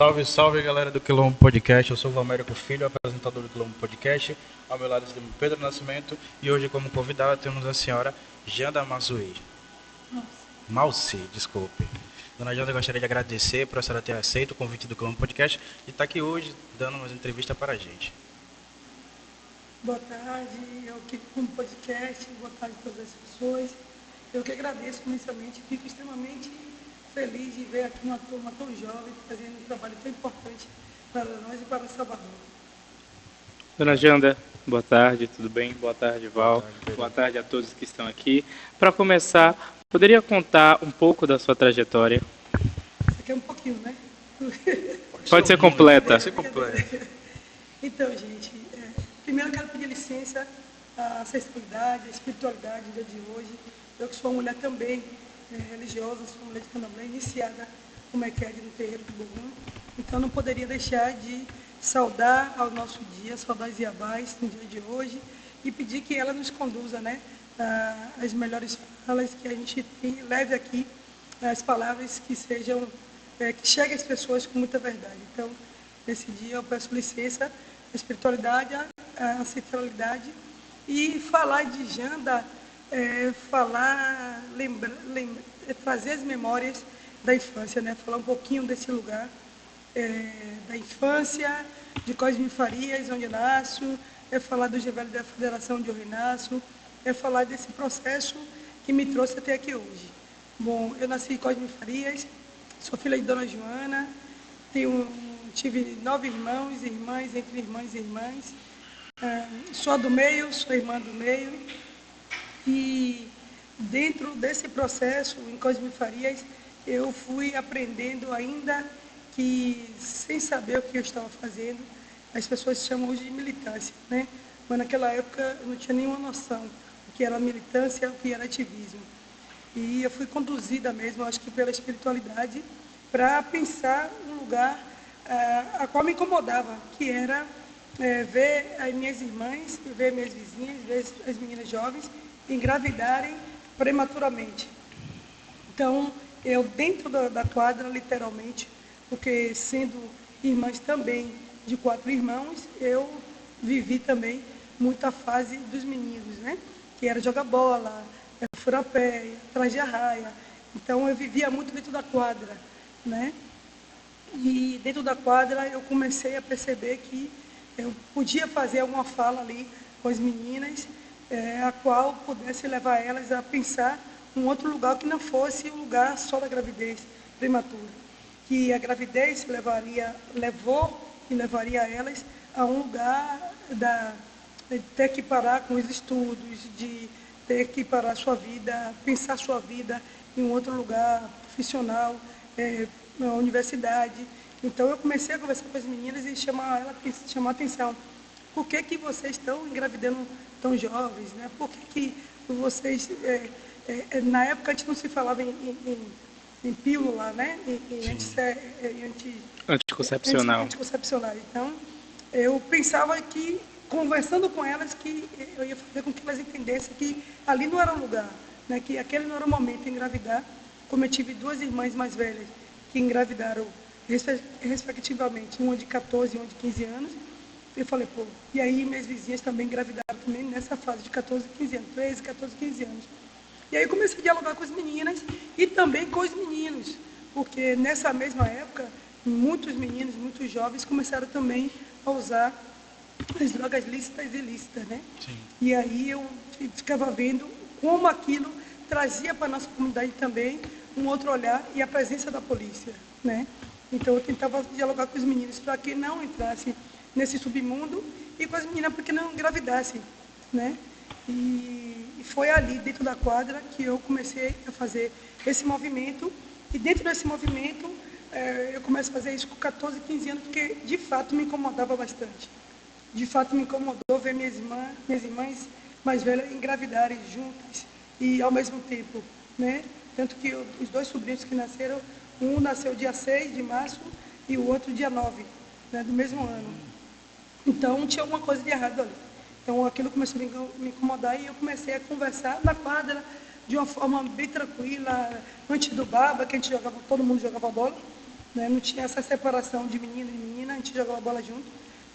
Salve, salve galera do Quilombo Podcast, eu sou o Valmérico Filho, apresentador do Quilombo Podcast. Ao meu lado temos Pedro Nascimento e hoje como convidada temos a senhora Janda Mazuei. Malci, desculpe. Dona Janda, eu gostaria de agradecer por a senhora ter aceito o convite do Quilombo Podcast e estar aqui hoje dando uma entrevista para a gente. Boa tarde, eu aqui com o podcast, boa tarde a todas as pessoas. Eu que agradeço imensamente, fico extremamente feliz de ver aqui uma turma tão jovem fazendo um trabalho tão importante para nós e para Salvador. Dona Janda, boa tarde, tudo bem? Boa tarde, Val. Boa tarde a todos que estão aqui. Para começar, poderia contar um pouco da sua trajetória? Isso aqui é um pouquinho, né? Pode ser completa. Pode ser completa. Então, gente, primeiro eu quero pedir licença à sexualidade, à espiritualidade do dia de hoje. Eu que sou uma mulher também religiosa, sou uma mulher de candomblé, iniciada como EQUED no terreiro do Bogum. Então não poderia deixar de saudar ao nosso dia, saudar as Iabás no dia de hoje e pedir que ela nos conduza, né, às melhores falas, que a gente leve aqui as palavras que sejam, que cheguem às pessoas com muita verdade. Então, nesse dia eu peço licença à espiritualidade, à ancestralidade e falar de Janda, trazer as memórias da infância, né? Falar um pouquinho desse lugar da infância, de Cosme Farias, onde eu nasço, falar do Gevelho da Federação de onde eu nasço, falar desse processo que me trouxe até aqui hoje. Bom, eu nasci em Cosme Farias, sou filha de Dona Joana, tive 9 irmãos e irmãs, entre irmãs e irmãs, sou a do meio, sou irmã do meio. E dentro desse processo, em Cosme Farias, eu fui aprendendo ainda que, sem saber o que eu estava fazendo, as pessoas chamam hoje de militância, né? Mas naquela época eu não tinha nenhuma noção do que era militância, o que era ativismo. E eu fui conduzida mesmo, acho que pela espiritualidade, para pensar um lugar a qual me incomodava, que era ver as minhas irmãs, ver minhas vizinhas, ver as meninas jovens engravidarem prematuramente. Então, eu dentro da quadra, literalmente, porque sendo irmãs também de 4 irmãos, eu vivi também muita fase dos meninos, né? Que era jogar bola, furar pé, atrás de arraia. Então, eu vivia muito dentro da quadra, né? E dentro da quadra, eu comecei a perceber que eu podia fazer alguma fala ali com as meninas, a qual pudesse levar elas a pensar um outro lugar que não fosse o lugar só da gravidez prematura. Que a gravidez levou e levaria elas a um lugar de ter que parar com os estudos, de ter que parar sua vida, pensar sua vida em um outro lugar profissional, na universidade. Então eu comecei a conversar com as meninas e chamar a atenção. Por que vocês estão engravidando tão jovens, né? Por que vocês... na época a gente não se falava em pílula, né? Anticoncepcional. Então, eu pensava que, conversando com elas, que eu ia fazer com que elas entendessem que ali não era o lugar, né? Que aquele não era o momento de engravidar. Como eu tive 2 irmãs mais velhas que engravidaram, respectivamente, uma de 14 e uma de 15 anos, eu falei, e aí minhas vizinhas também engravidaram também nessa fase de 14, 15 anos, 13, 14, 15 anos. E aí eu comecei a dialogar com as meninas e também com os meninos, porque nessa mesma época, muitos meninos, muitos jovens começaram também a usar as drogas lícitas e ilícitas, né? Sim. E aí eu ficava vendo como aquilo trazia para a nossa comunidade também um outro olhar e a presença da polícia, né? Então eu tentava dialogar com os meninos para que não entrassem nesse submundo e com as meninas para que não engravidassem, né? E foi ali, dentro da quadra, que eu comecei a fazer esse movimento. E dentro desse movimento, eu comecei a fazer isso com 14, 15 anos, porque de fato me incomodava bastante. De fato me incomodou ver minhas irmãs mais velhas engravidarem juntas e ao mesmo tempo, né? Tanto que os 2 sobrinhos que nasceram, um nasceu dia 6 de março e o outro dia 9, né, do mesmo ano. Então tinha alguma coisa de errado ali. Então aquilo começou a me incomodar e eu comecei a conversar na quadra de uma forma bem tranquila, antes do baba, que a gente jogava, todo mundo jogava bola, né? Não tinha essa separação de menino e menina, a gente jogava bola junto,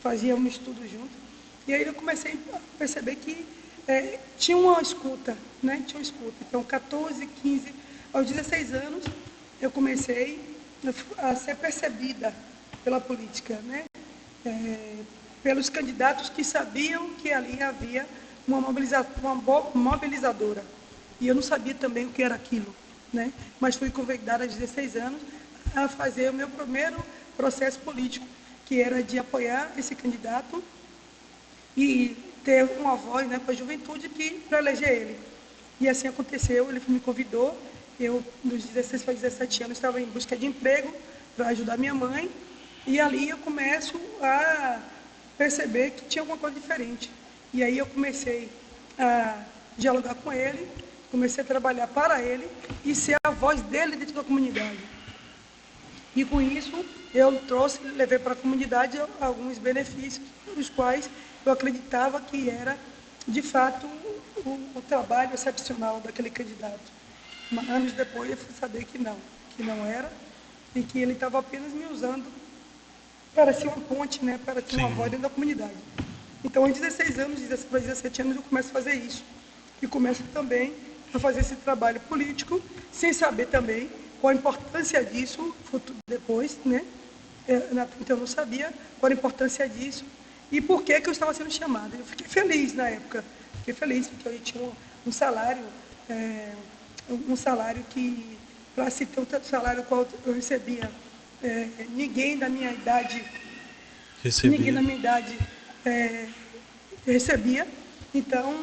fazíamos estudo junto. E aí eu comecei a perceber que tinha uma escuta, né? Tinha uma escuta. Então, 14, 15, aos 16 anos, eu comecei a ser percebida pela política, né? Pelos candidatos que sabiam que ali havia uma mobilizadora. E eu não sabia também o que era aquilo, né? Mas fui convidada aos 16 anos a fazer o meu primeiro processo político, que era de apoiar esse candidato e ter uma voz, né, para a juventude para eleger ele. E assim aconteceu, ele me convidou, eu, dos 16 para 17 anos, estava em busca de emprego para ajudar minha mãe, e ali eu começo a perceber que tinha alguma coisa diferente. E aí eu comecei a dialogar com ele, comecei a trabalhar para ele e ser a voz dele dentro da comunidade. E com isso eu levei para a comunidade alguns benefícios, os quais eu acreditava que era, de fato, o trabalho excepcional daquele candidato. Mas, anos depois eu fui saber que não era, e que ele estava apenas me usando para ser uma ponte, né, para ser uma voz dentro da comunidade. Então, aos 16 anos, 16 para 17 anos, eu começo a fazer isso. E começo também a fazer esse trabalho político, sem saber também qual a importância disso, depois, né? Então, eu não sabia qual a importância disso e por que eu estava sendo chamada. Eu fiquei feliz na época, fiquei feliz porque eu tinha um salário que, para se ter um salário qual eu recebia, ninguém da minha idade recebia. Então,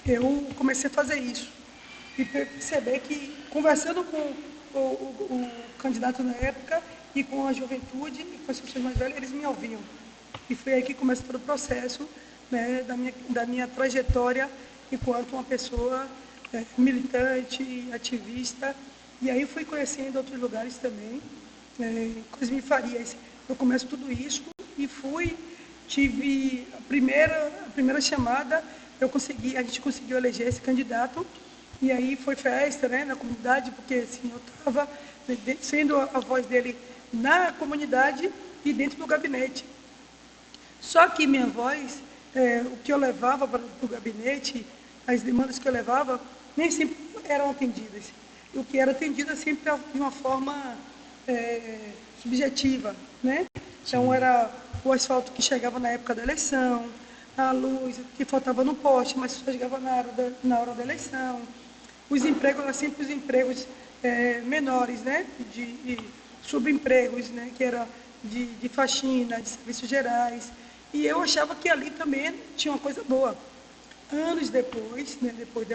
eu comecei a fazer isso e perceber que, conversando com o candidato na época e com a juventude e com as pessoas mais velhas, eles me ouviam. E foi aí que começa todo o processo, né, da minha trajetória enquanto uma pessoa militante, ativista. E aí fui conhecendo outros lugares também, Cosme Farias. Eu começo tudo isso e tive a primeira chamada, a gente conseguiu eleger esse candidato. E aí foi festa, né, na comunidade, porque assim, eu estava sendo a voz dele na comunidade e dentro do gabinete. Só que minha voz, o que eu levava para o gabinete, as demandas que eu levava, nem sempre eram atendidas. E o que era atendido sempre de uma forma subjetiva, né? Então era o asfalto que chegava na época da eleição, a luz que faltava no poste, mas só chegava na hora da eleição. Os empregos eram sempre os empregos menores, né? De subempregos, né? Que era de faxina, de serviços gerais. E eu achava que ali também tinha uma coisa boa. Anos depois, né? Depois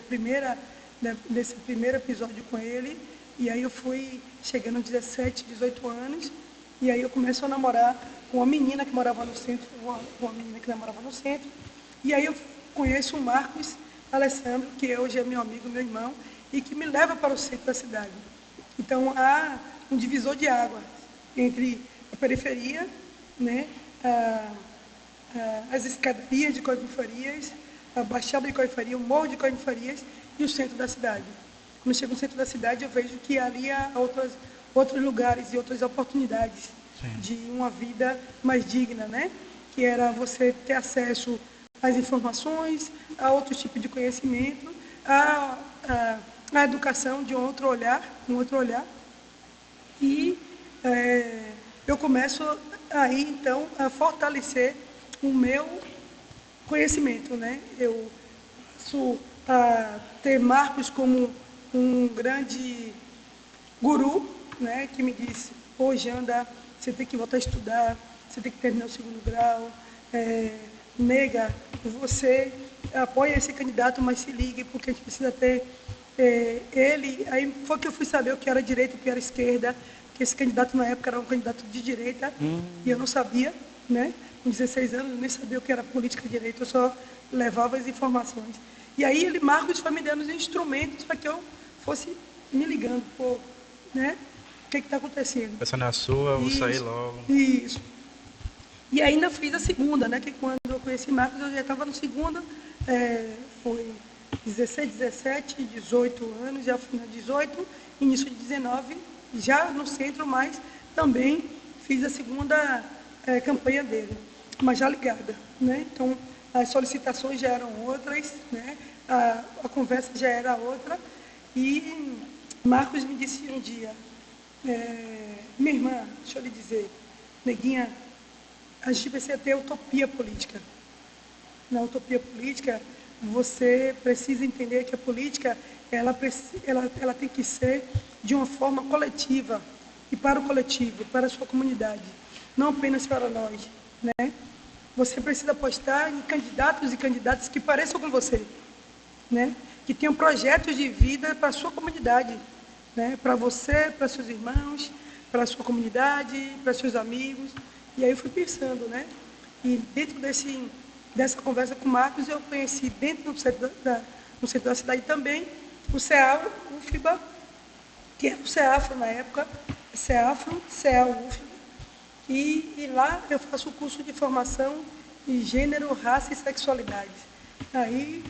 desse primeiro episódio com ele, e aí eu fui chegando aos 17, 18 anos, e aí eu começo a namorar com uma menina que morava no centro, e aí eu conheço o Marcos Alessandro, que hoje é meu amigo, meu irmão, e que me leva para o centro da cidade. Então, há um divisor de água entre a periferia, né, as escadarias de Cosme Farias, a Baixada de Cosme Farias, o Morro de Cosme Farias e o centro da cidade. Quando eu chego no centro da cidade, eu vejo que ali há outros lugares e outras oportunidades de uma vida mais digna, né? Que era você ter acesso às informações, a outro tipo de conhecimento, a educação de um outro olhar. E eu começo aí, então, a fortalecer o meu conhecimento, né? Eu passo a ter Marcos como um grande guru, né? Que me disse: pô, Janda, você tem que voltar a estudar, você tem que terminar o 2º grau, nega, você apoia esse candidato, mas se ligue, porque a gente precisa ter ele. Aí foi que eu fui saber o que era direita e o que era esquerda, que esse candidato na época era um candidato de direita, e eu não sabia, né? Com 16 anos, eu nem sabia o que era política de direita, eu só levava as informações. E aí Marcos foi me dando os instrumentos para que eu fosse me ligando, pô, né? O que está acontecendo? Essa não é a sua, vou sair logo. Isso. E ainda fiz a segunda, né? Que quando eu conheci Marcos, eu já estava no segundo, foi 16, 17, 18 anos, já fui na 18, início de 19, já no centro, mas também fiz a segunda campanha dele, mas já ligada, né? Então, as solicitações já eram outras, né? A conversa já era outra. E Marcos me disse um dia, minha irmã, deixa eu lhe dizer, neguinha, a gente precisa ter utopia política. Na utopia política, você precisa entender que a política ela tem que ser de uma forma coletiva, e para o coletivo, para a sua comunidade, não apenas para nós, né? Você precisa apostar em candidatos e candidatas que pareçam com você, né? Que tenham projetos de vida para a sua comunidade, né? Para você, para seus irmãos, para a sua comunidade, para seus amigos. E aí eu fui pensando, né? E dentro dessa conversa com o Marcos, eu conheci dentro do centro da cidade também o CEA, o UFBA, que era o CEAFRO na época, CEAFRO, CEA, UFBA. E lá eu faço o curso de formação em gênero, raça e sexualidade. Aí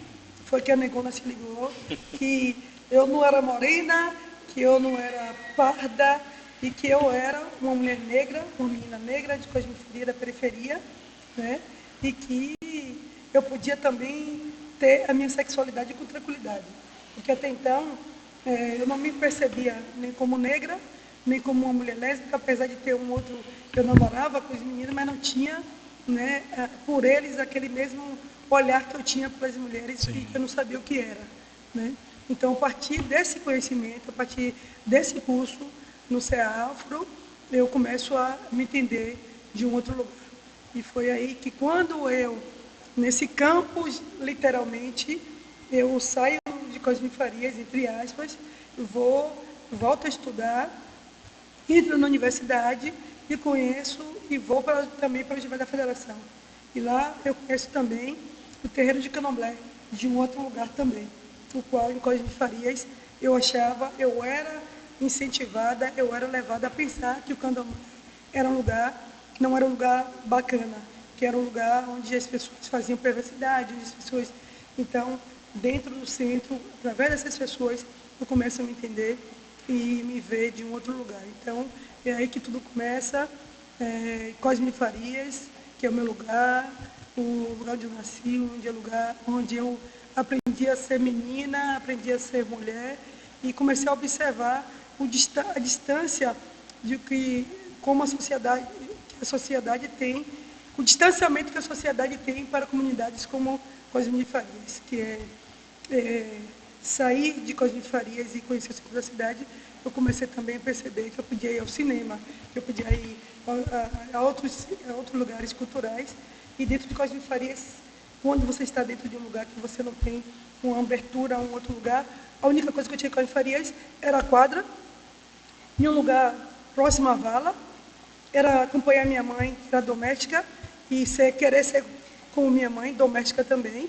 foi que a negona se ligou, que eu não era morena, que eu não era parda, e que eu era uma mulher negra, uma menina negra de cosmofilia da periferia, né? E que eu podia também ter a minha sexualidade com tranquilidade. Porque até então eu não me percebia nem como negra, nem como uma mulher lésbica, apesar de ter um outro, eu namorava com os meninos, mas não tinha, né, por eles aquele mesmo olhar que eu tinha para as mulheres, que eu não sabia o que era, né? Então, a partir desse conhecimento, a partir desse curso no CEAFRO, eu começo a me entender de um outro lugar. E foi aí que quando eu, nesse campus, literalmente, eu saio de Cosme Farias, entre aspas, volto a estudar, entro na universidade e conheço e vou também para o Universidade da Federação. E lá eu conheço também o terreiro de Candomblé, de um outro lugar também, o qual em Cosme Farias eu era incentivada, eu era levada a pensar que o Candomblé era um lugar, não era um lugar bacana, que era um lugar onde as pessoas faziam perversidade, onde as pessoas... Então, dentro do centro, através dessas pessoas, eu começo a me entender e me ver de um outro lugar. Então, é aí que tudo começa, Cosme Farias, que é o meu lugar, o lugar onde eu nasci, onde eu aprendi a ser menina, aprendi a ser mulher, e comecei a observar a distância de como a sociedade tem, o distanciamento que a sociedade tem para comunidades como Cosme Farias, que é sair de Cosme Farias e conhecer o centro da cidade. Eu comecei também a perceber que eu podia ir ao cinema, que eu podia ir a outros lugares culturais, e dentro de Cosme Farias, quando você está dentro de um lugar que você não tem uma abertura a um outro lugar, a única coisa que eu tinha em Cosme Farias era a quadra, em um lugar próximo à vala, era acompanhar minha mãe, que era doméstica, e querer ser como minha mãe, doméstica também,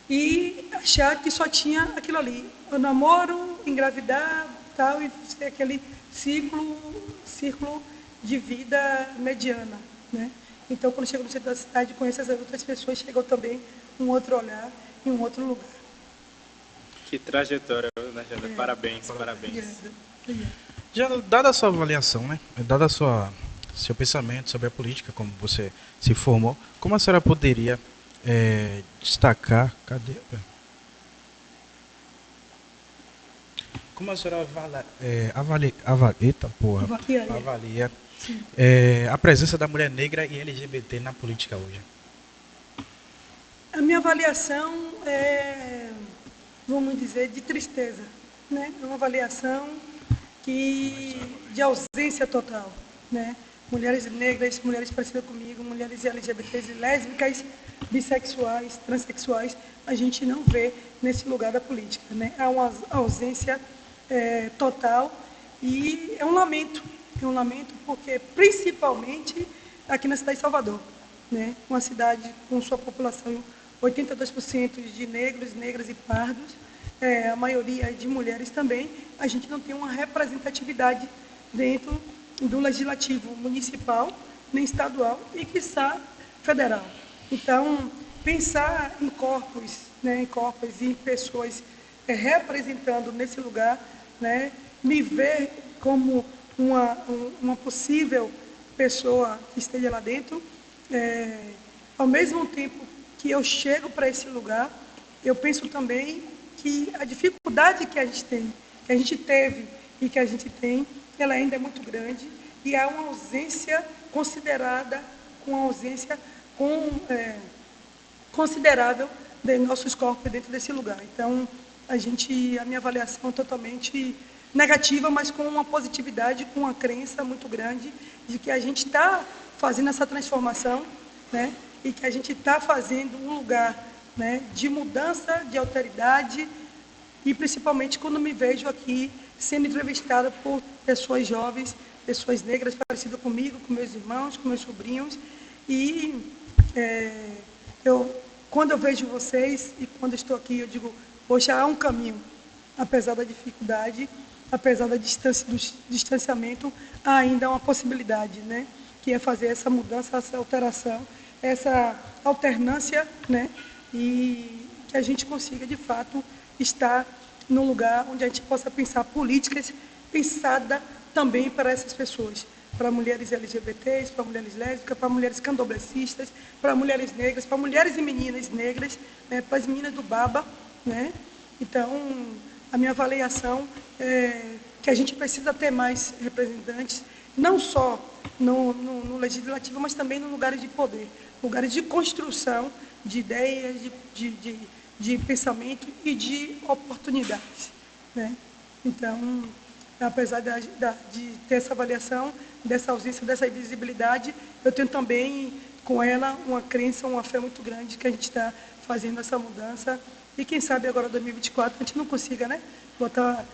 e achar que só tinha aquilo ali, o namoro, engravidar, tal, e ser aquele círculo de vida mediana, né? Então, quando chego no centro da cidade, conheço as outras pessoas, chegou também um outro olhar em um outro lugar. Que trajetória, Ana Janda. Parabéns, parabéns. Obrigada. Já dada a sua avaliação, né? Dada seu pensamento sobre a política, como você se formou, como a senhora poderia destacar... Cadê? Como a senhora avalia a presença da mulher negra e LGBT na política hoje? A minha avaliação é, vamos dizer, de tristeza, né? É uma avaliação de ausência total, né? Mulheres negras, mulheres parecidas comigo, mulheres LGBTs, lésbicas, bissexuais, transexuais, a gente não vê nesse lugar da política, né? Há uma ausência total, e é um lamento porque, principalmente aqui na cidade de Salvador, né? Uma cidade com sua população 82% de negros, negras e pardos, a maioria de mulheres também, a gente não tem uma representatividade dentro do legislativo municipal, nem estadual e, quiçá, federal. Então, pensar em corpos, né, e em pessoas representando nesse lugar, né, me ver como uma possível pessoa que esteja lá dentro. Ao mesmo tempo que eu chego para esse lugar, eu penso também que a dificuldade que a gente tem, que a gente teve e que a gente tem, ela ainda é muito grande e há uma ausência considerável de nossos corpos dentro desse lugar. Então, a minha avaliação é totalmente negativa, mas com uma positividade, com uma crença muito grande de que a gente está fazendo essa transformação, né? E que a gente está fazendo um lugar, né, de mudança, de alteridade, e principalmente quando me vejo aqui sendo entrevistada por pessoas jovens, pessoas negras parecidas comigo, com meus irmãos, com meus sobrinhos, e quando eu vejo vocês e quando estou aqui, eu digo, poxa, há um caminho, apesar da dificuldade, apesar da distância, do distanciamento, há ainda uma possibilidade, né? Que é fazer essa mudança, essa alteração, essa alternância, né? E que a gente consiga, de fato, estar num lugar onde a gente possa pensar políticas pensadas também para essas pessoas, para mulheres LGBTs, para mulheres lésbicas, para mulheres candomblecistas, para mulheres negras, para mulheres e meninas negras, né? Para as meninas do Baba, né? Então, a minha avaliação é que a gente precisa ter mais representantes, não só no legislativo, mas também nos lugares de poder, lugares de construção de ideias, de pensamento e de oportunidades, né? Então, apesar de ter essa avaliação, dessa ausência, dessa invisibilidade, eu tenho também com ela uma crença, uma fé muito grande que a gente está fazendo essa mudança. E quem sabe agora, 2024, a gente não consiga, né, botar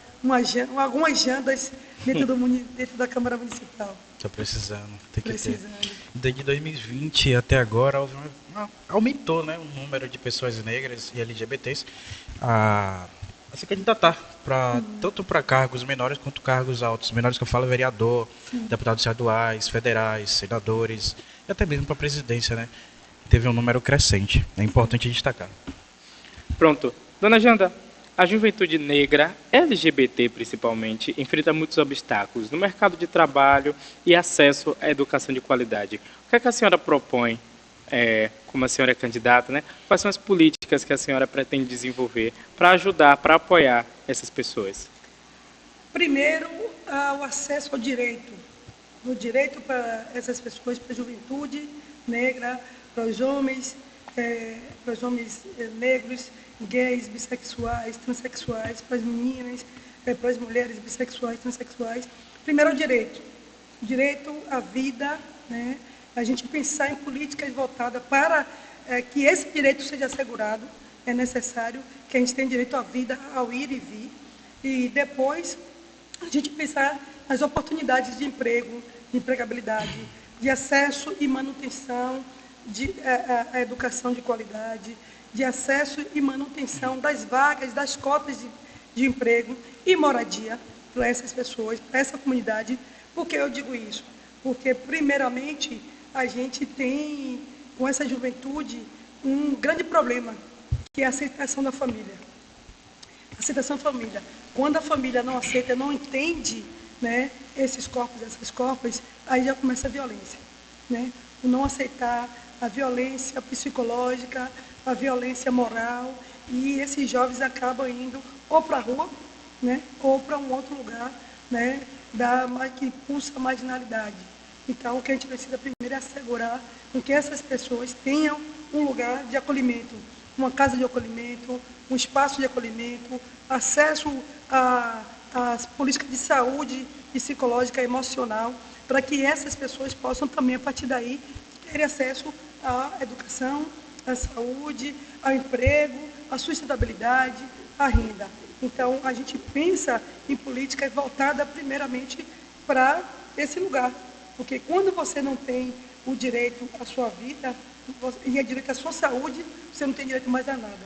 algumas jandas dentro da Câmara Municipal. Está precisando, tem que ter. Desde 2020 até agora, aumentou, né, o número de pessoas negras e LGBTs a se candidatar tanto para cargos menores quanto cargos altos. Menores que eu falo, vereador, deputados estaduais, federais, senadores e até mesmo para a presidência, né? Teve um número crescente. É importante destacar. Pronto. Dona Janda, a juventude negra, LGBT principalmente, enfrenta muitos obstáculos no mercado de trabalho e acesso à educação de qualidade. O que é que a senhora propõe, como a senhora é candidata, né? Quais são as políticas que a senhora pretende desenvolver para ajudar, para apoiar essas pessoas? Primeiro, o acesso ao direito. O direito para essas pessoas, para a juventude negra, para os homens negros, gays, bissexuais, transexuais, para as meninas, para as mulheres bissexuais, transexuais. Primeiro, o direito à vida, né? A gente pensar em políticas voltadas para que esse direito seja assegurado. É necessário que a gente tenha direito à vida, ao ir e vir. E depois, a gente pensar nas oportunidades de emprego, de empregabilidade, de acesso e manutenção à educação de qualidade, de acesso e manutenção das vagas, das cotas de emprego e moradia para essas pessoas, para essa comunidade. Por que eu digo isso? Porque, primeiramente, a gente tem, com essa juventude, um grande problema, que é a aceitação da família. Aceitação da família. Quando a família não aceita, não entende, né, esses corpos, essas corpas, aí já começa a violência, né? O não aceitar, a violência psicológica, a violência moral, e esses jovens acabam indo ou para a rua, né, ou para um outro lugar, né, que pulsa a marginalidade. Então, o que a gente precisa primeiro é assegurar que essas pessoas tenham um lugar de acolhimento, uma casa de acolhimento, um espaço de acolhimento, acesso às políticas de saúde psicológica e emocional, para que essas pessoas possam também, a partir daí, ter acesso à educação, à saúde, ao emprego, à sustentabilidade, à renda. Então, a gente pensa em políticas voltadas primeiramente para esse lugar. Porque quando você não tem o direito à sua vida e o direito à sua saúde, você não tem direito mais a nada,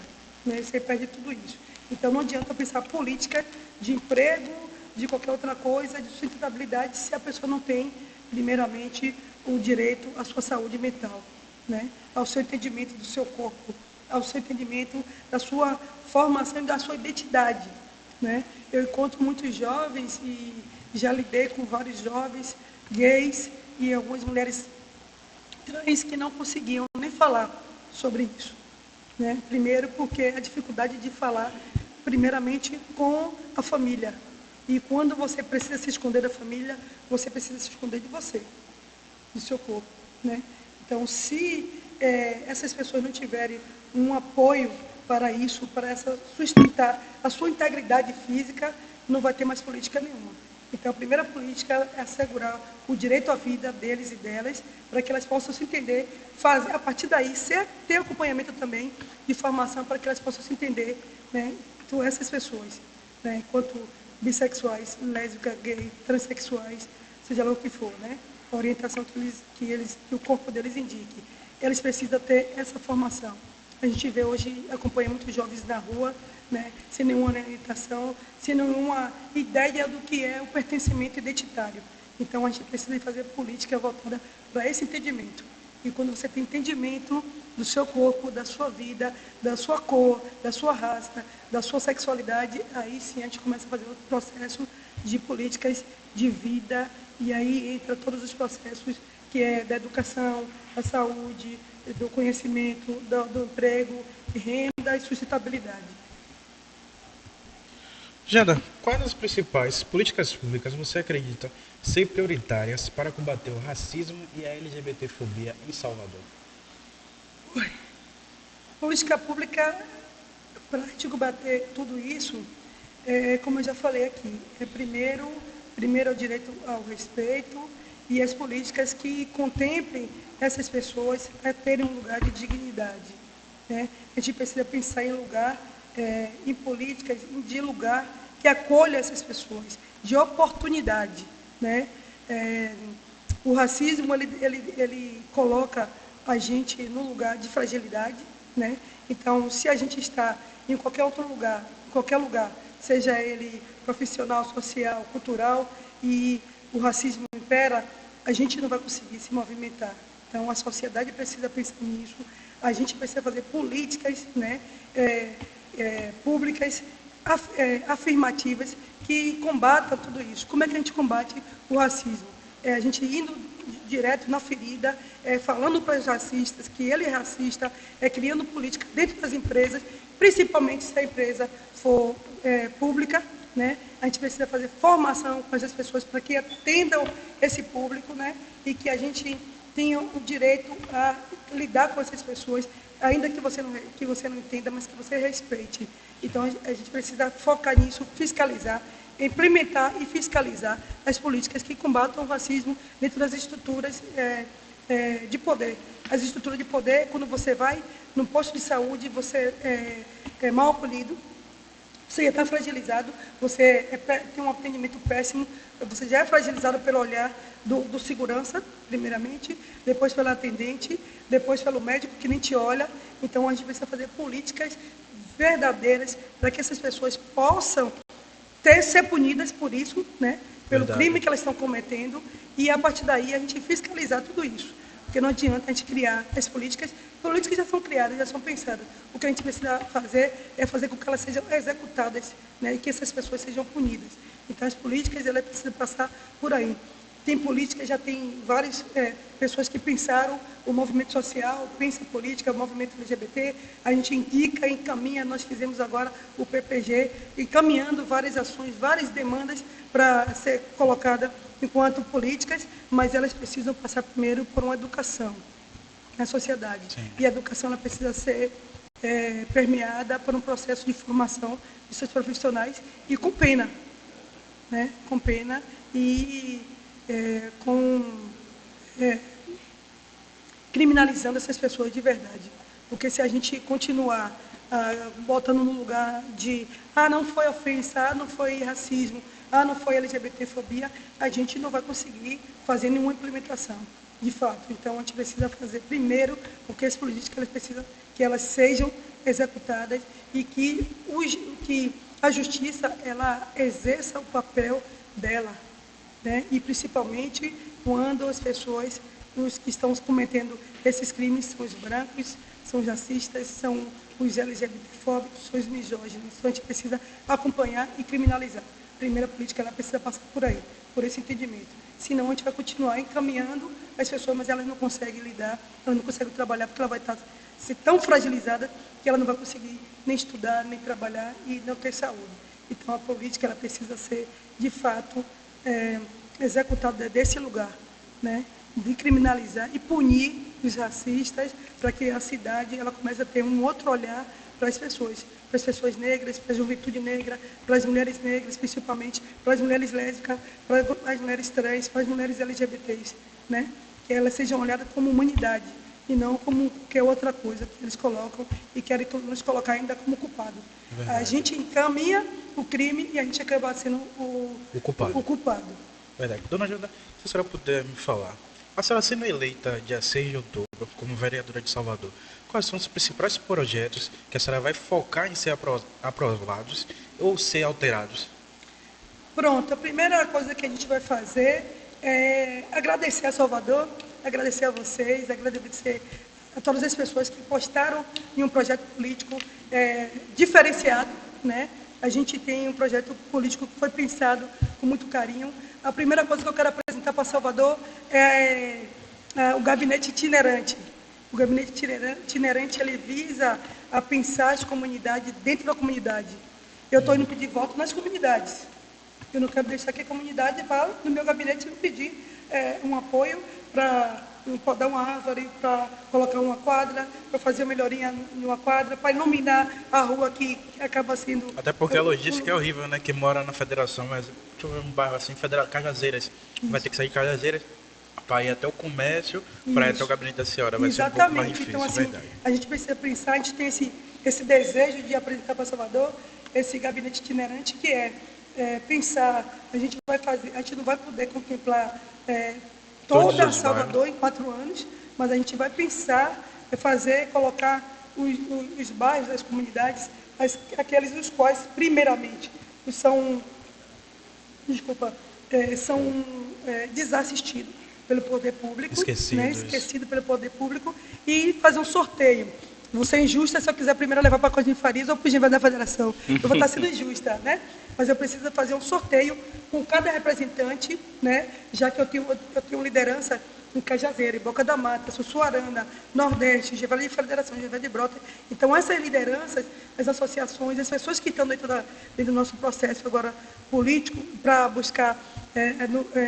né? Você perde tudo isso. Então, não adianta pensar política de emprego, de qualquer outra coisa, de sustentabilidade, se a pessoa não tem, primeiramente, o direito à sua saúde mental, né? Ao seu entendimento do seu corpo, ao seu entendimento da sua formação e da sua identidade, né? Eu encontro muitos jovens e Já lidei com vários jovens gays e algumas mulheres trans que não conseguiam nem falar sobre isso, né? Primeiro porque a dificuldade de falar, primeiramente, com a família. E quando você precisa se esconder da família, você precisa se esconder de você, do seu corpo, né? Então, se essas pessoas não tiverem um apoio para isso, para sustentar a sua integridade física, não vai ter mais política nenhuma. Então, a primeira política é assegurar o direito à vida deles e delas, para que elas possam se entender, fazer, a partir daí, ter acompanhamento também de formação para que elas possam se entender, né? Então, essas pessoas, né? Enquanto bissexuais, lésbicas, gays, transexuais, seja lá o que for, né? A orientação que o corpo deles indique. Eles precisam ter essa formação. A gente vê hoje, acompanha muitos jovens na rua, né, sem nenhuma orientação, sem nenhuma ideia do que é o pertencimento identitário. Então, a gente precisa fazer política voltada para esse entendimento. E quando você tem entendimento do seu corpo, da sua vida, da sua cor, da sua raça, da sua sexualidade, aí sim a gente começa a fazer outro processo de políticas de vida, e aí entra todos os processos que é da educação, da saúde, do conhecimento, do emprego, renda e sustentabilidade. Janda, quais as principais políticas públicas você acredita ser prioritárias para combater o racismo e a LGBTfobia em Salvador? Política pública, para a gente combater tudo isso, como eu já falei aqui, primeiro é o direito ao respeito e as políticas que contemplem essas pessoas a terem um lugar de dignidade, né? A gente precisa pensar em políticas de lugar que acolha essas pessoas, de oportunidade, né? O racismo, ele coloca a gente no lugar de fragilidade, né? Então, se a gente está em qualquer lugar, seja ele profissional, social, cultural, e o racismo impera, a gente não vai conseguir se movimentar. Então, a sociedade precisa pensar nisso, a gente precisa fazer políticas, né, públicas, afirmativas, que combatam tudo isso. Como é que a gente combate o racismo? A gente indo direto na ferida, falando para os racistas que ele é racista, criando política dentro das empresas, principalmente se a empresa for pública, né? A gente precisa fazer formação com essas pessoas para que atendam esse público, né? E que a gente tenha o direito a lidar com essas pessoas, ainda que você não entenda, mas que você respeite. Então, a gente precisa focar nisso, fiscalizar, implementar e fiscalizar as políticas que combatam o racismo dentro das estruturas de poder. As estruturas de poder, quando você vai no posto de saúde, você é mal acolhido, você já está fragilizado, você tem um atendimento péssimo, você já é fragilizado pelo olhar do segurança, primeiramente, depois pelo atendente, depois pelo médico que nem te olha. Então, a gente precisa fazer políticas verdadeiras para que essas pessoas possam ser punidas por isso, né? Pelo crime que elas estão cometendo, e a partir daí a gente fiscalizar tudo isso. Porque não adianta a gente criar as políticas já são criadas, já são pensadas. O que a gente precisa fazer é fazer com que elas sejam executadas, né? E que essas pessoas sejam punidas. Então, as políticas, elas precisam passar por aí. Tem política, já tem várias pessoas que pensaram o movimento social, pensa política, o movimento LGBT, a gente indica, encaminha, nós fizemos agora o PPG, encaminhando várias ações, várias demandas para ser colocada enquanto políticas, mas elas precisam passar primeiro por uma educação na sociedade. Sim. E a educação ela precisa ser permeada por um processo de formação de seus profissionais e com pena, né? Com pena e criminalizando essas pessoas de verdade. Porque se a gente continuar botando no lugar de não foi ofensa, não foi racismo, não foi LGBTfobia, a gente não vai conseguir fazer nenhuma implementação, de fato. Então, a gente precisa fazer primeiro, porque as políticas elas precisam que elas sejam executadas e que a justiça ela exerça o papel dela, né? E principalmente quando as pessoas, os que estão cometendo esses crimes, são os brancos, são os racistas, são os LGBTfóbicos, são os misóginos. Então, a gente precisa acompanhar e criminalizar. A primeira política ela precisa passar por aí. por esse entendimento. Senão, a gente vai continuar encaminhando as pessoas, mas elas não conseguem lidar, elas não conseguem trabalhar, porque ela vai estar ser tão fragilizada que ela não vai conseguir nem estudar, nem trabalhar e não ter saúde. Então, a política ela precisa ser, de fato, executada desse lugar, né? De criminalizar e punir os racistas, para que a cidade ela comece a ter um outro olhar para as pessoas negras, para a juventude negra, para as mulheres negras, principalmente, para as mulheres lésbicas, para as mulheres trans, para as mulheres LGBTs, né? Que elas sejam olhadas como humanidade e não como qualquer outra coisa que eles colocam e querem nos colocar ainda como culpado. Verdade. A gente encaminha o crime e a gente acaba sendo o culpado. Verdade. Dona Janda, se a senhora puder me falar, a senhora sendo eleita dia 6 de outubro como vereadora de Salvador, quais são os principais projetos que a senhora vai focar em ser aprovados ou ser alterados? Pronto, a primeira coisa que a gente vai fazer é agradecer a Salvador, agradecer a vocês, agradecer a todas as pessoas que postaram em um projeto político diferenciado, né? A gente tem um projeto político que foi pensado com muito carinho. A primeira coisa que eu quero apresentar para Salvador é o gabinete itinerante. O gabinete itinerante, ele visa a pensar as comunidades dentro da comunidade. Eu estou indo pedir voto nas comunidades. Eu não quero deixar que a comunidade vá no meu gabinete me pedir um apoio para podar uma árvore, para colocar uma quadra, para fazer melhoria numa quadra, para iluminar a rua que acaba sendo... Até porque a logística é horrível, né? Que mora na federação, mas deixa eu ver um bairro assim, Cajazeiras. Vai ter que sair de Cajazeiras para ir até o comércio, para ir até o gabinete da senhora. Vai ser um pouco mais difícil, então, assim, verdade. A gente precisa pensar, a gente tem esse desejo de apresentar para Salvador esse gabinete itinerante que pensar, a gente não vai poder contemplar toda Salvador em 4 anos, mas a gente vai pensar, colocar os bairros, as comunidades, aqueles dos quais, primeiramente, são desassistidos pelo poder público, esquecido pelo poder público, e fazer um sorteio. Vou ser injusta se eu quiser primeiro levar para a Costa de Farias ou para o Genvas da Federação. Eu vou estar sendo injusta, né? Mas eu preciso fazer um sorteio com cada representante, né? Já que eu tenho liderança em Cajazeira, em Boca da Mata, Sussuarana, Nordeste, Genvas de Federação, Genvas de Brota. Então, essas lideranças, as associações, as pessoas que estão dentro do nosso processo agora político para buscar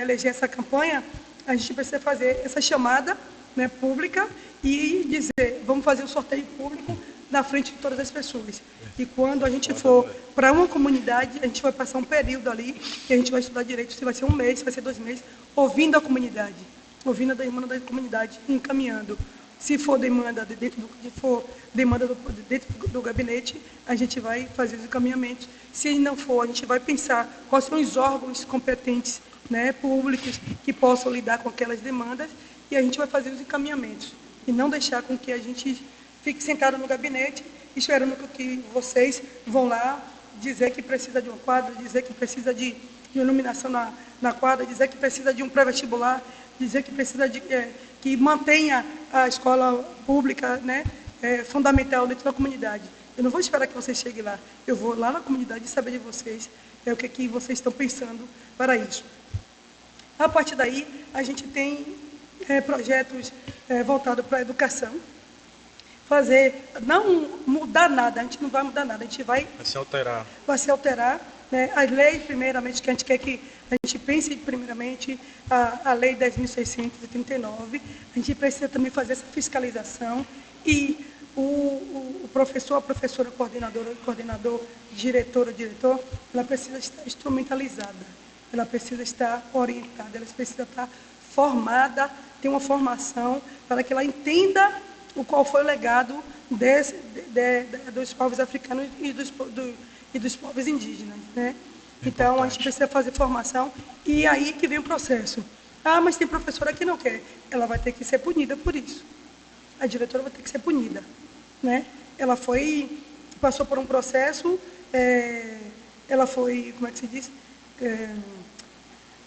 eleger essa campanha, a gente precisa fazer essa chamada, né, pública e dizer, vamos fazer um sorteio público na frente de todas as pessoas. E quando a gente for para uma comunidade, a gente vai passar um período ali, que a gente vai estudar direito, se vai ser 1 mês, se vai ser 2 meses, ouvindo a comunidade, ouvindo a demanda da comunidade, encaminhando. Se for demanda dentro do gabinete, a gente vai fazer os encaminhamentos. Se não for, a gente vai pensar quais são os órgãos competentes, né, públicos que possam lidar com aquelas demandas e a gente vai fazer os encaminhamentos. E não deixar com que a gente fique sentado no gabinete esperando que vocês vão lá dizer que precisa de uma quadra, dizer que precisa de iluminação na quadra, dizer que precisa de um pré-vestibular, dizer que precisa que mantenha a escola pública, né, fundamental dentro da comunidade. Eu não vou esperar que vocês cheguem lá. Eu vou lá na comunidade saber de vocês o que vocês estão pensando para isso. A partir daí, a gente tem projetos voltados para a educação. Não mudar nada, a gente não vai mudar nada, a gente vai se alterar. Vai se alterar, né? As leis, primeiramente, que a gente quer que a gente pense, primeiramente, a Lei 10.639, a gente precisa também fazer essa fiscalização e o professor, a professora, coordenador, diretor, ela precisa estar instrumentalizada, ela precisa estar orientada, ela precisa estar formada, ter uma formação para que ela entenda qual foi o legado dos povos africanos e dos povos indígenas, né? Então, a gente precisa fazer formação e aí que vem o processo. Ah, mas tem professora que não quer. Ela vai ter que ser punida por isso. A diretora vai ter que ser punida, né? Ela passou por um processo, ela foi, como é que se diz?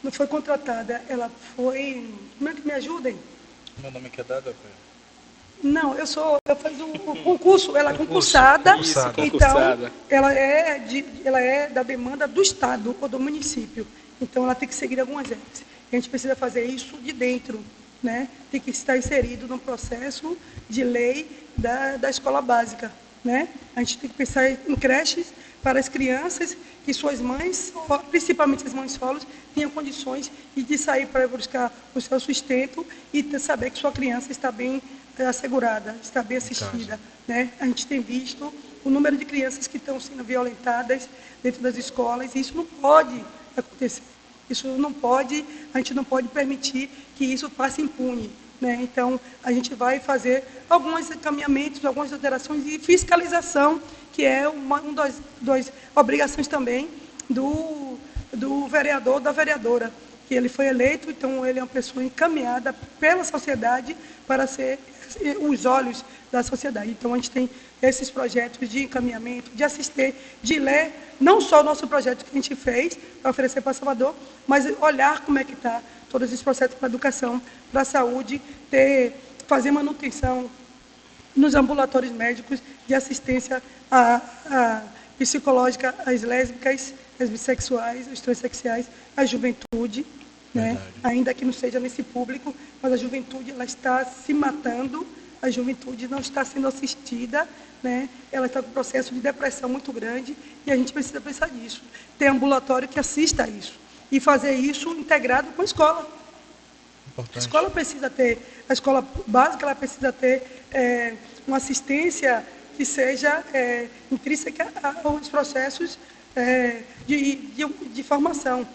Não foi contratada, ela foi... Como é que me ajudem? Meu nome é dado, Não, eu faço o concurso, ela é concursada, então ela é da demanda do Estado ou do município. Então, ela tem que seguir algumas regras. A gente precisa fazer isso de dentro, né? Tem que estar inserido no processo de lei da escola básica, né? A gente tem que pensar em creches para as crianças que suas mães, principalmente as mães solos, tenham condições de sair para buscar o seu sustento e saber que sua criança está bem assegurada, está bem assistida, né? A gente tem visto o número de crianças que estão sendo violentadas dentro das escolas, e isso não pode acontecer. Isso não pode, a gente não pode permitir que isso passe impune, né? Então, a gente vai fazer alguns encaminhamentos, algumas alterações de fiscalização, que é uma das obrigações também do vereador, da vereadora, que ele foi eleito, então ele é uma pessoa encaminhada pela sociedade para ser os olhos da sociedade. Então, a gente tem esses projetos de encaminhamento, de assistir, de ler, não só o nosso projeto que a gente fez para oferecer para Salvador, mas olhar como é que está todos os processos para a educação, para a saúde, fazer manutenção nos ambulatórios médicos de assistência psicológica às lésbicas, às bissexuais, aos transexuais, à juventude, né? Ainda que não seja nesse público, mas a juventude ela está se matando, a juventude não está sendo assistida, né? Ela está com um processo de depressão muito grande e a gente precisa pensar nisso. Ter ambulatório que assista a isso e fazer isso integrado com a escola. Importante. A escola precisa ter, a escola básica ela precisa ter uma assistência que seja intrínseca aos processos de formação,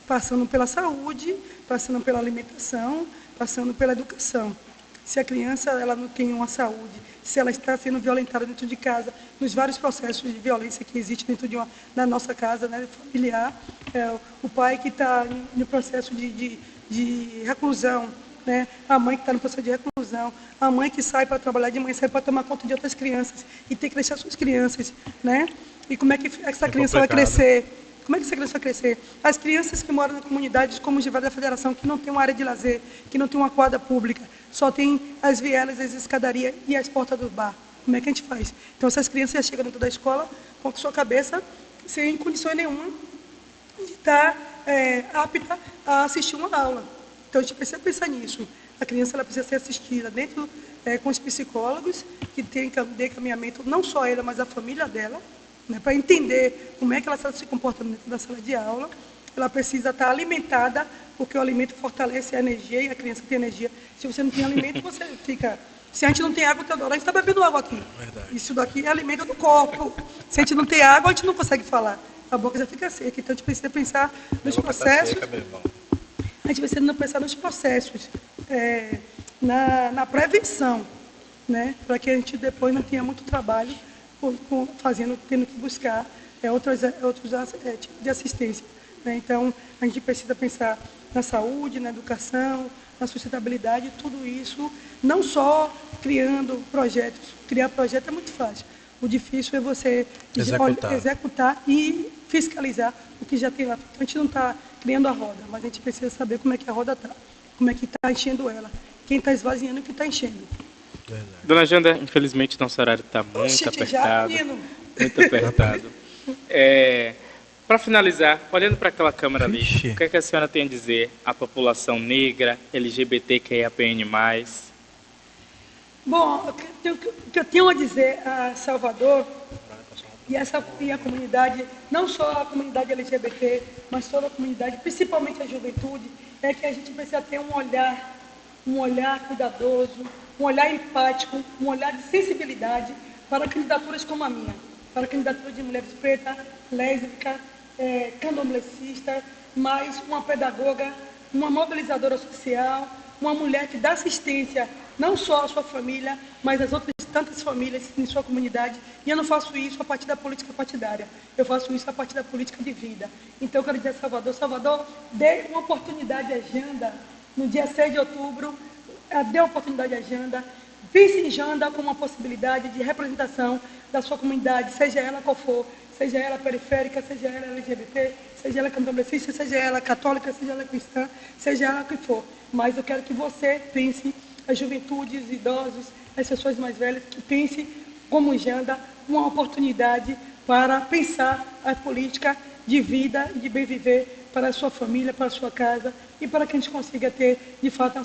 passando pela saúde, passando pela alimentação, passando pela educação. Se a criança ela não tem uma saúde, se ela está sendo violentada dentro de casa, nos vários processos de violência que existem dentro da nossa casa, né, familiar, o pai que está no processo de reclusão, né, a mãe que está no processo de reclusão, a mãe que sai para trabalhar de manhã, sai para tomar conta de outras crianças e tem que deixar suas crianças, né? E como é que essa criança vai crescer? Como é que essa criança vai crescer? As crianças que moram em comunidades como o Gival da Federação, que não tem uma área de lazer, que não tem uma quadra pública, só tem as vielas, as escadarias e as portas do bar. Como é que a gente faz? Então, essas crianças já chegam dentro da escola com sua cabeça sem condições nenhuma de estar apta a assistir uma aula. Então, a gente precisa pensar nisso. A criança ela precisa ser assistida dentro com os psicólogos, que tem encaminhamento não só ela, mas a família dela, né, para entender como é que ela está se comportando dentro da sala de aula. Ela precisa estar alimentada, porque o alimento fortalece a energia e a criança tem energia. Se você não tem alimento, você fica... Se a gente não tem água, Teodoro, a gente está bebendo água aqui. Verdade. Isso daqui é alimento do corpo. Se a gente não tem água, a gente não consegue falar. A boca já fica seca. Então, a gente precisa pensar nos processos. A gente precisa pensar nos processos, na prevenção, né, para que a gente depois não tenha muito trabalho tendo que buscar outros tipos de assistência, né? Então, a gente precisa pensar na saúde, na educação, na sustentabilidade, tudo isso, não só criando projetos. Criar projeto é muito fácil. O difícil é você executar e fiscalizar o que já tem lá. A gente não está criando a roda, mas a gente precisa saber como é que a roda está, como é que está enchendo ela, quem está esvaziando e quem está enchendo. Verdade. Dona Janda, infelizmente nosso horário está muito apertado. Muito apertado. Para finalizar, olhando para aquela câmera ali, o que é que a senhora tem a dizer à população negra, LGBTQIAPN+. Bom, o que eu tenho a dizer a Salvador e a comunidade, não só a comunidade LGBT, mas toda a comunidade, principalmente a juventude, é que a gente precisa ter um olhar cuidadoso, um olhar empático, um olhar de sensibilidade para candidaturas como a minha, para a candidatura de mulheres pretas, lésbica, candomblessista, mas uma pedagoga, uma mobilizadora social, uma mulher que dá assistência não só à sua família, mas às outras tantas famílias em sua comunidade. E eu não faço isso a partir da política partidária, eu faço isso a partir da política de vida. Então, eu quero dizer a Salvador, dê uma oportunidade à Janda, no dia 6 de outubro, dê uma oportunidade à Janda, pense em Janda como uma possibilidade de representação da sua comunidade, seja ela qual for, seja ela periférica, seja ela LGBT, seja ela candomblessista, seja ela católica, seja ela cristã, seja ela o que for. Mas eu quero que você pense, a juventude, os idosos, as pessoas mais velhas, que pense como Janda, uma oportunidade para pensar a política de vida e de bem viver para a sua família, para a sua casa e para que a gente consiga ter, de fato, uma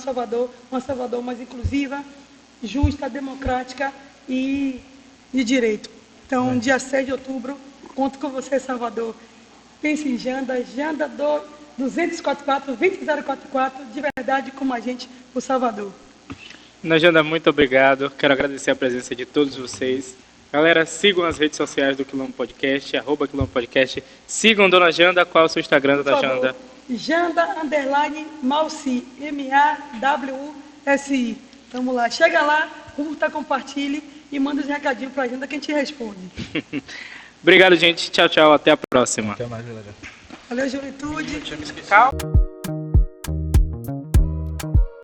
Salvador mais inclusiva, justa, democrática e de direito. Então, dia 7 de outubro, conto com você, Salvador. Pense em Janda 244 20044, de verdade, como a gente, por Salvador. Dona Janda, muito obrigado. Quero agradecer a presença de todos vocês. Galera, sigam as redes sociais do Quilombo Podcast, @Quilombo Podcast. Sigam Dona Janda. Qual é o seu Instagram, Dona Janda? Janda_Mausi, MAWUSI. Vamos lá, chega lá, curta, compartilhe e manda os recadinhos pra Janda que a gente responde. Obrigado, gente. Tchau, tchau. Até a próxima. Até mais, galera. Valeu, Juventude. Eu tinha me esquecido. Calma.